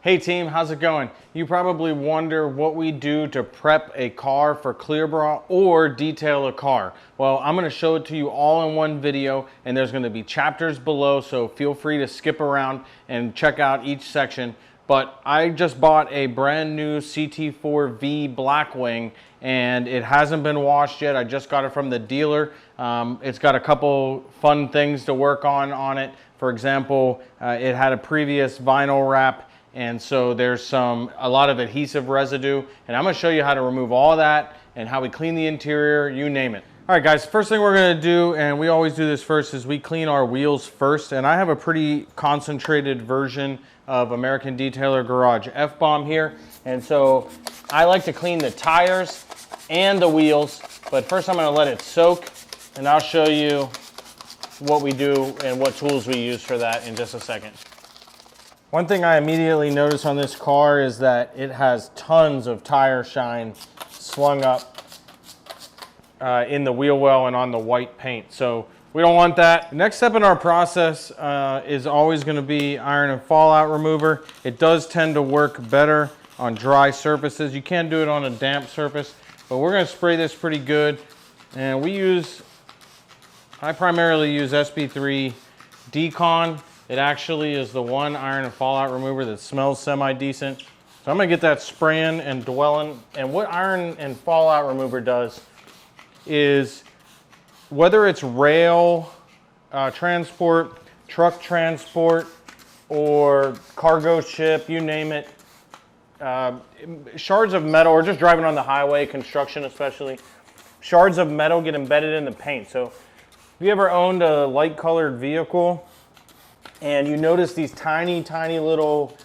Hey team, how's it going? You probably wonder what we do to prep a car for clear bra or detail a car. Well, I'm going to show it to you all in one video, and there's going to be chapters below, so feel free to skip around and check out each section. But I just bought a brand new CT4V Blackwing, and it hasn't been washed yet. I just got it from the dealer. It's got a couple fun things to work on it. For example, it had a previous vinyl wrap, and so there's a lot of adhesive residue, and I'm going to show you how to remove all that and how we clean the interior, you name it. All right guys, first thing we're going to do, and we always do this first, is we clean our wheels first. And I have a pretty concentrated version of American Detailer Garage F-Bomb here, and so I like to clean the tires and the wheels, but first I'm going to let it soak, and I'll show you what we do and what tools we use for that in just a second. One thing I immediately notice on this car is that it has tons of tire shine slung up in the wheel well and on the white paint. So we don't want that. The next step in our process is always going to be iron and fallout remover. It does tend to work better on dry surfaces. You can do it on a damp surface, but we're going to spray this pretty good. And I primarily use SB3 Decon. It actually is the one iron and fallout remover that smells semi-decent. So I'm going to get that spraying and dwelling. And what iron and fallout remover does is, whether it's rail transport, truck transport, or cargo ship, you name it, shards of metal, or just driving on the highway, construction especially, shards of metal get embedded in the paint. So if you ever owned a light colored vehicle and you notice these tiny, tiny little,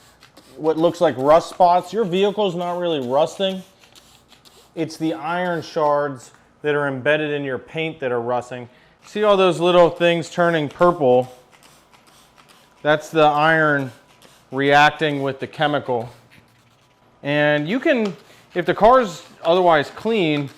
what looks like rust spots, your vehicle's not really rusting. It's the iron shards that are embedded in your paint that are rusting. See all those little things turning purple? That's the iron reacting with the chemical. And you can, if the car's otherwise clean,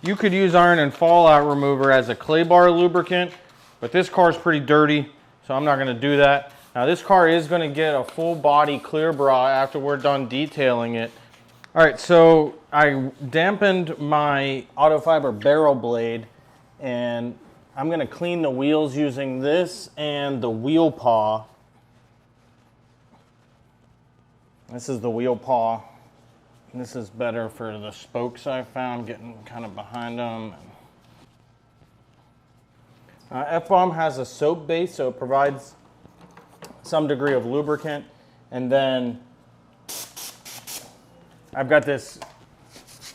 you could use iron and fallout remover as a clay bar lubricant, but this car's pretty dirty, so I'm not going to do that. Now this car is going to get a full body clear bra after we're done detailing it. All right, so I dampened my Autofiber barrel blade, and I'm going to clean the wheels using this and the Wheel Paw. This is the Wheel Paw. This is better for the spokes I found, getting kind of behind them. F-Bomb has a soap base, so it provides some degree of lubricant. And then I've got this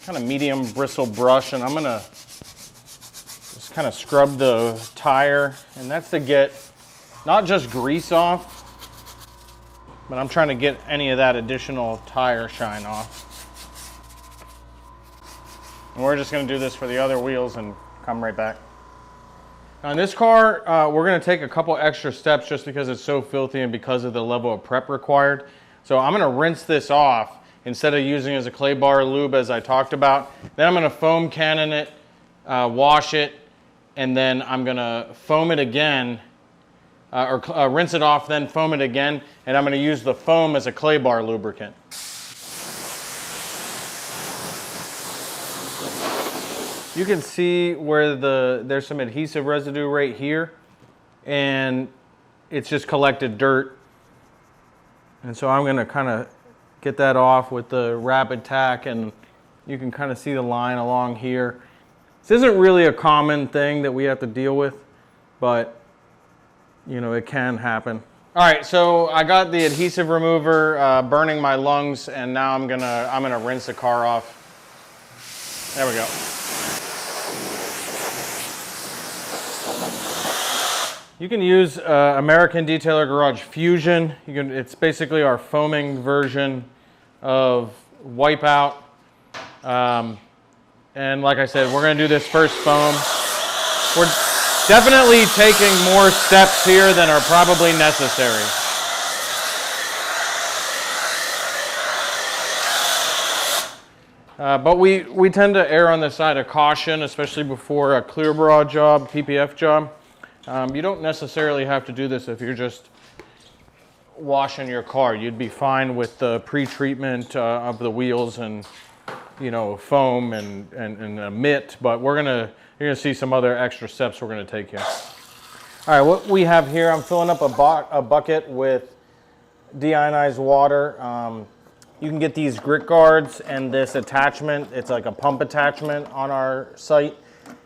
kind of medium bristle brush, and I'm going to just kind of scrub the tire. And that's to get not just grease off, but I'm trying to get any of that additional tire shine off. And we're just going to do this for the other wheels and come right back. Now in this car, we're going to take a couple extra steps just because it's so filthy and because of the level of prep required. So I'm going to rinse this off instead of using it as a clay bar lube as I talked about. Then I'm going to foam cannon it, wash it, and then I'm going to foam it again, or rinse it off, then foam it again, and I'm going to use the foam as a clay bar lubricant. You can see where there's some adhesive residue right here, and it's just collected dirt. And so I'm going to kind of get that off with the Rapid Tac, and you can kind of see the line along here. This isn't really a common thing that we have to deal with, but you know, it can happen. All right, so I got the adhesive remover burning my lungs, and now I'm gonna rinse the car off. There we go. You can use American Detailer Garage Fuzion. It's basically our foaming version of Wipeout. And like I said, we're going to do this first foam. We're definitely taking more steps here than are probably necessary. But we tend to err on the side of caution, especially before a clear bra job, PPF job. You don't necessarily have to do this if you're just washing your car. You'd be fine with the pre-treatment of the wheels and, you know, foam and a mitt, but you're gonna see some other extra steps we're gonna take here. All right, what we have here, I'm filling up a bucket with deionized water. You can get these grit guards and this attachment. It's like a pump attachment on our site.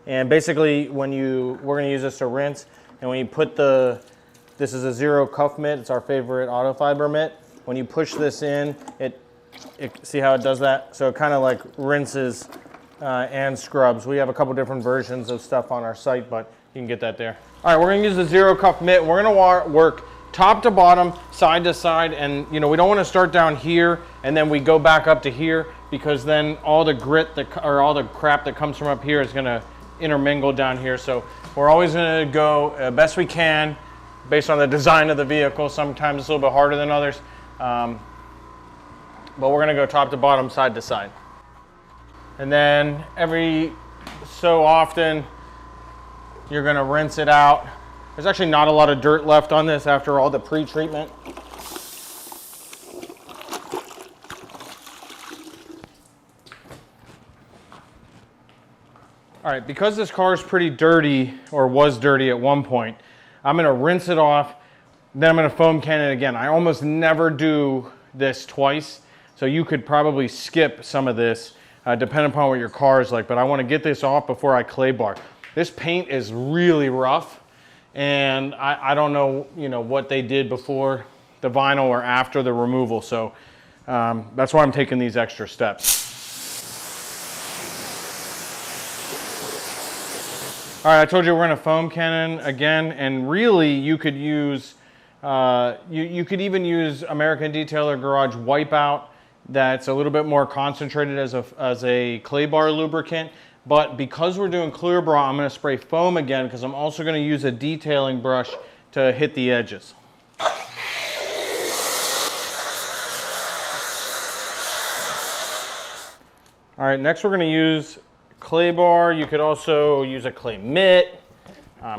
And basically we're gonna use this to rinse. And when you put this is a Zero Cuff Mitt. It's our favorite Autofiber mitt. When you push this in, see how it does that? So it kind of like rinses and scrubs. We have a couple different versions of stuff on our site, but you can get that there. All right, we're gonna use the Zero Cuff Mitt. We're gonna work top to bottom, side to side, and you know, we don't wanna start down here and then we go back up to here, because then all the grit or all the crap that comes from up here is gonna intermingle down here. So we're always gonna go best we can based on the design of the vehicle. Sometimes it's a little bit harder than others, but we're gonna go top to bottom, side to side. And then every so often, you're gonna rinse it out. There's actually not a lot of dirt left on this after all the pre-treatment. All right, because this car is pretty dirty, or was dirty at one point, I'm gonna rinse it off, then I'm gonna foam can it again. I almost never do this twice, so you could probably skip some of this, depending upon what your car is like, but I wanna get this off before I clay bar. This paint is really rough, and I don't know, you know, what they did before the vinyl or after the removal, so that's why I'm taking these extra steps. All right, I told you we're gonna foam cannon again, and really you could use, you could even use American Detailer Garage Wipeout. That's a little bit more concentrated as a clay bar lubricant. But because we're doing clear bra, I'm gonna spray foam again, because I'm also gonna use a detailing brush to hit the edges. All right, next we're gonna use clay bar. You could also use a clay mitt,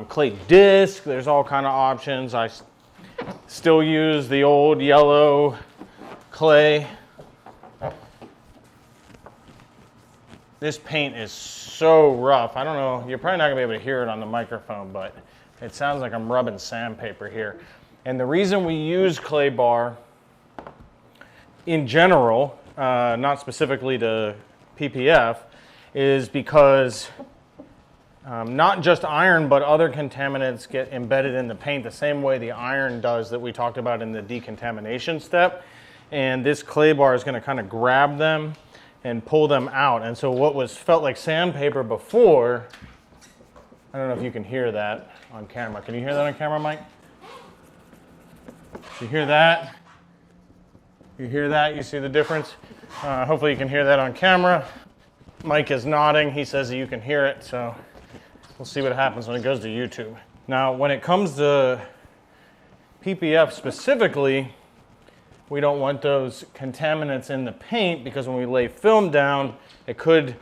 clay disc. There's all kind of options. I still use the old yellow clay. This paint is so rough. I don't know, you're probably not gonna be able to hear it on the microphone, but it sounds like I'm rubbing sandpaper here. And the reason we use clay bar in general, not specifically to PPF, is because not just iron, but other contaminants get embedded in the paint the same way the iron does that we talked about in the decontamination step. And this clay bar is gonna kind of grab them and pull them out. And so what felt like sandpaper before, I don't know if you can hear that on camera. Can you hear that on camera, Mike? You hear that? You hear that? You see the difference? Hopefully you can hear that on camera. Mike is nodding. He says that you can hear it, so we'll see what happens when it goes to YouTube. Now, when it comes to PPF specifically, we don't want those contaminants in the paint, because when we lay film down, it could,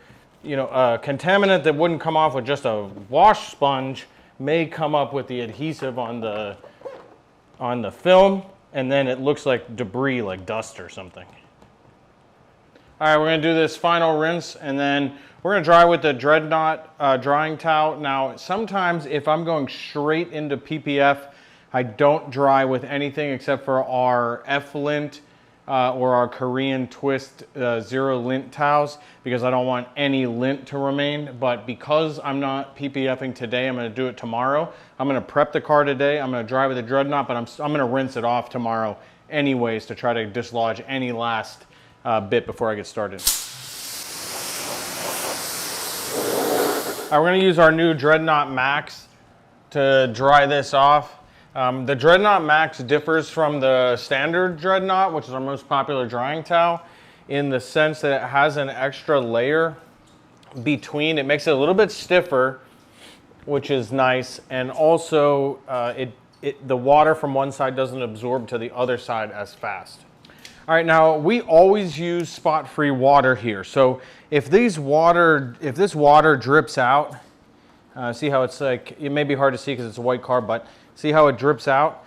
you know, a contaminant that wouldn't come off with just a wash sponge may come up with the adhesive on the film, and then it looks like debris, like dust or something. All right, we're gonna do this final rinse, and then we're gonna dry with the Dreadnought drying towel. Now, sometimes if I'm going straight into PPF, I don't dry with anything except for our F-lint or our Korean twist zero lint towels, because I don't want any lint to remain. But because I'm not PPFing today, I'm gonna do it tomorrow. I'm gonna prep the car today, I'm gonna dry with the Dreadnought, but I'm gonna rinse it off tomorrow anyways to try to dislodge any last bit before I get started. All right, we're gonna use our new Dreadnought Max to dry this off. The Dreadnought Max differs from the standard Dreadnought, which is our most popular drying towel, in the sense that it has an extra layer between. It makes it a little bit stiffer, which is nice, and also the water from one side doesn't absorb to the other side as fast. All right, now we always use spot-free water here. So if this water drips out, see how it's like, it may be hard to see because it's a white car, but see how it drips out?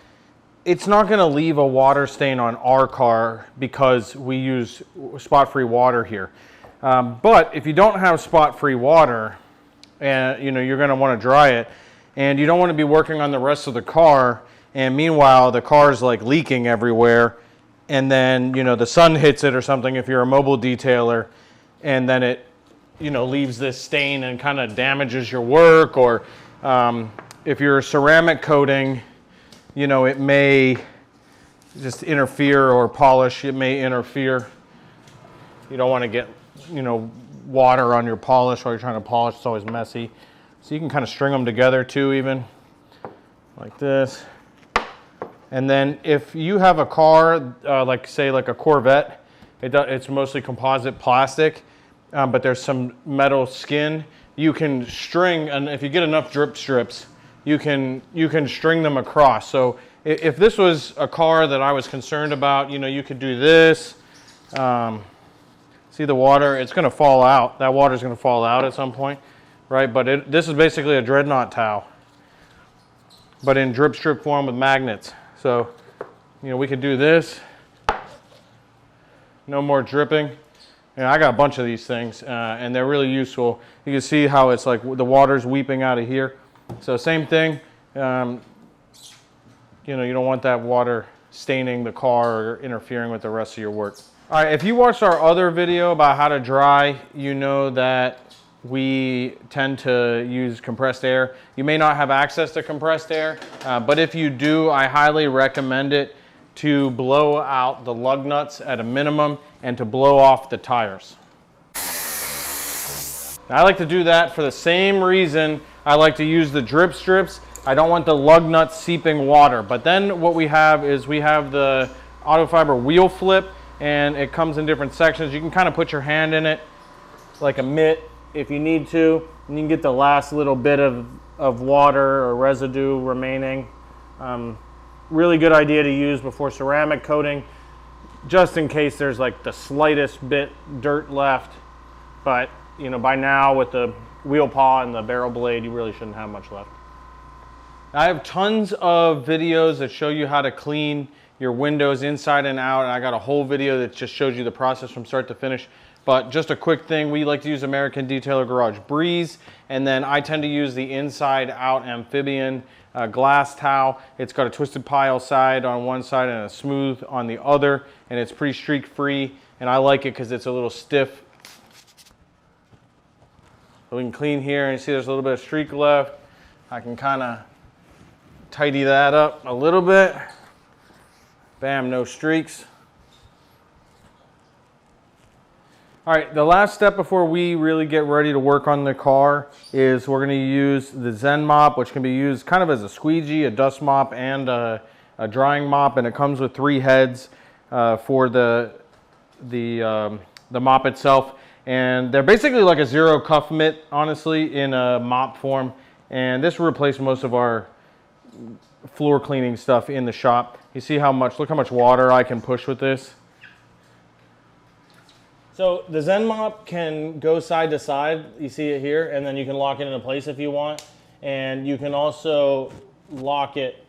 it's not going to leave a water stain on our car because we use spot-free water here. But if you don't have spot-free water, and you're going to want to dry it, and you don't want to be working on the rest of the car, and meanwhile the car is like leaking everywhere, and then the sun hits it or something if you're a mobile detailer, and then it leaves this stain and kind of damages your work. Or if you're ceramic coating, it may just interfere, or polish, it may interfere. You don't want to get water on your polish while you're trying to polish. It's always messy. So you can kind of string them together too, even like this. And then if you have a car, like a Corvette, it's mostly composite plastic, but there's some metal skin. You can string, and if you get enough drip strips, you can string them across. So if this was a car that I was concerned about, you could do this. See the water? It's going to fall out. That water is going to fall out at some point, right? But this is basically a Dreadnought towel, but in drip strip form with magnets. So, we could do this. No more dripping. And I got a bunch of these things, and they're really useful. You can see how it's like the water's weeping out of here. So same thing. You don't want that water staining the car or interfering with the rest of your work. All right, if you watched our other video about how to dry, you know that we tend to use compressed air. You may not have access to compressed air, but if you do, I highly recommend it to blow out the lug nuts at a minimum and to blow off the tires. I like to do that for the same reason I like to use the drip strips. I don't want the lug nuts seeping water. But then what we have is we have the Autofiber wheel flip, and it comes in different sections. You can kind of put your hand in it like a mitt if you need to, and you can get the last little bit of water or residue remaining. Really good idea to use before ceramic coating, just in case there's like the slightest bit dirt left. But by now with the Wheel Paw and the barrel blade, you really shouldn't have much left. I have tons of videos that show you how to clean your windows inside and out, and I got a whole video that just shows you the process from start to finish. But just a quick thing, we like to use American Detailer Garage Breeze, and then I tend to use the inside out amphibian glass towel. It's got a twisted pile side on one side and a smooth on the other, and it's pretty streak free, and I like it because it's a little stiff. So we can clean here, and you see there's a little bit of streak left. I can kind of tidy that up a little bit. Bam, no streaks. All right, the last step before we really get ready to work on the car is we're going to use the Zen Mop, which can be used kind of as a squeegee, a dust mop, and a drying mop, and it comes with 3 heads for the mop itself. And they're basically like a Zero Cuff Mitt, honestly, in a mop form. And this will replace most of our floor cleaning stuff in the shop. You see look how much water I can push with this. So the Zen Mop can go side to side, you see it here, and then you can lock it into place if you want. And you can also lock it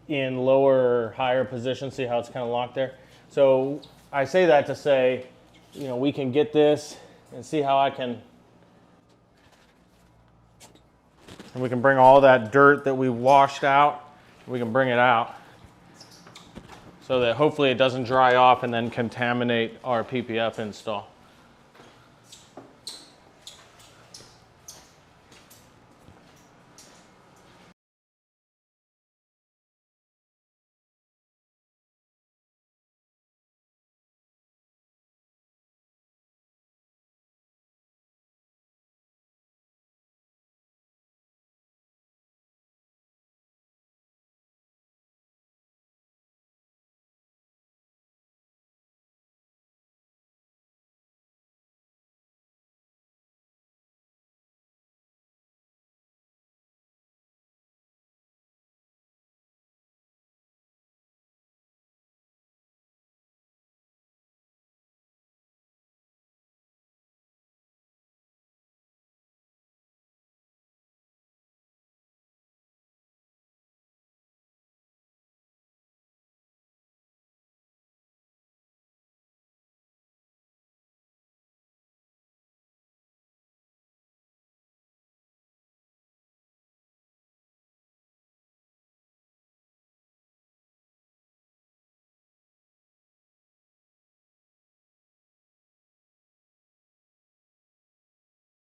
in lower or higher positions. See how it's kind of locked there? So I say that to say, we can get this and see how and we can bring all that dirt that we washed out, we can bring it out so that hopefully it doesn't dry off and then contaminate our PPF install.